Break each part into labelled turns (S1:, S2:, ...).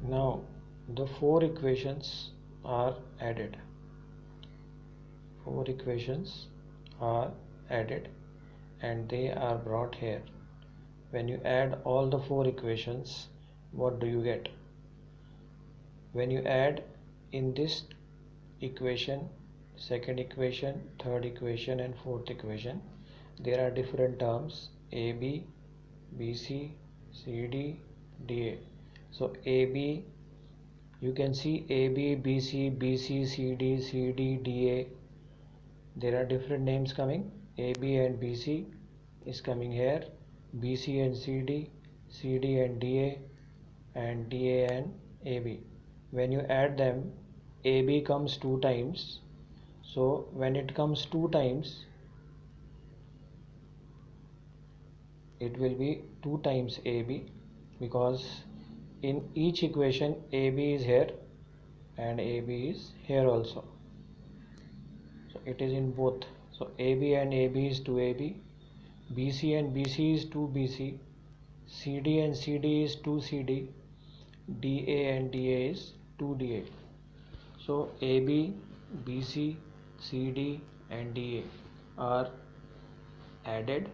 S1: Now the four equations are added. Four equations are added and they are brought here. When you add all the four equations, what do you get? When you add in this equation, second equation, third equation and fourth equation, there are different terms AB, BC, CD, DA. So AB, you can see AB, BC, BC, CD, CD, DA. There are different names coming. AB and BC is coming here, BC and CD, CD and DA, and DA and AB. When you add them, AB comes two times. So when it comes two times, it will be 2 times AB, because in each equation AB is here and AB is here also. So it is in both. So AB and AB is 2AB, BC and BC is 2BC, CD and CD is 2CD, DA and DA is 2DA. So AB, BC, CD and DA are added.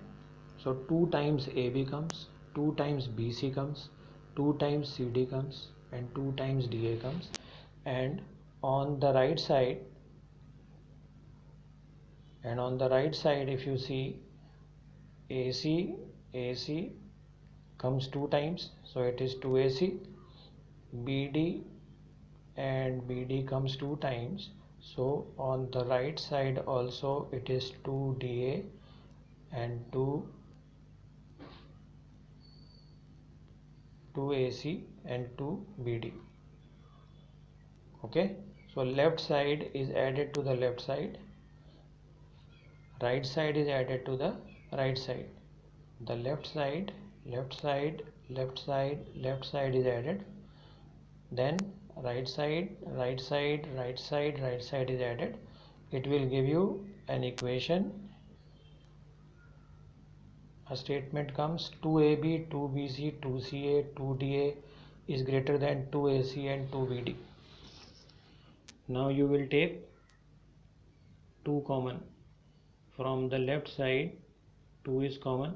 S1: So 2 times AB comes, 2 times BC comes, 2 times CD comes and 2 times DA comes. And on the right side, if you see, AC comes 2 times, so it is 2AC. BD and BD comes 2 times, so on the right side also it is 2DA and 2AC and 2BD. Okay, so left side is added to the left side, right side is added to the right side. The left side is added, then right side is added. It will give you an equation. A statement comes 2AB, 2BC, 2CA, 2DA is greater than 2AC and 2BD. Now you will take 2 common. From the left side 2 is common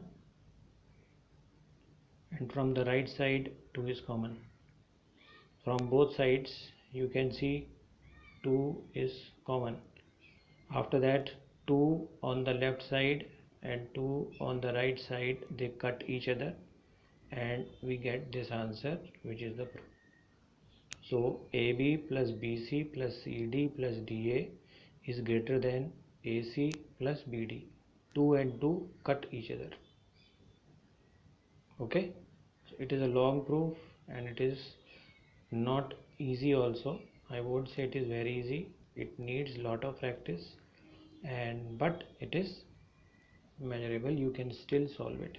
S1: and from the right side 2 is common. From both sides you can see 2 is common. After that 2 on the left side and 2 on the right side, they cut each other and we get this answer, which is the proof. So AB plus BC plus CD plus DA is greater than AC plus BD. 2 and 2 cut each other. Okay, so it is a long proof and it is not easy also. I would say it is very easy. It needs lot of practice, but it is measurable. You can still solve it.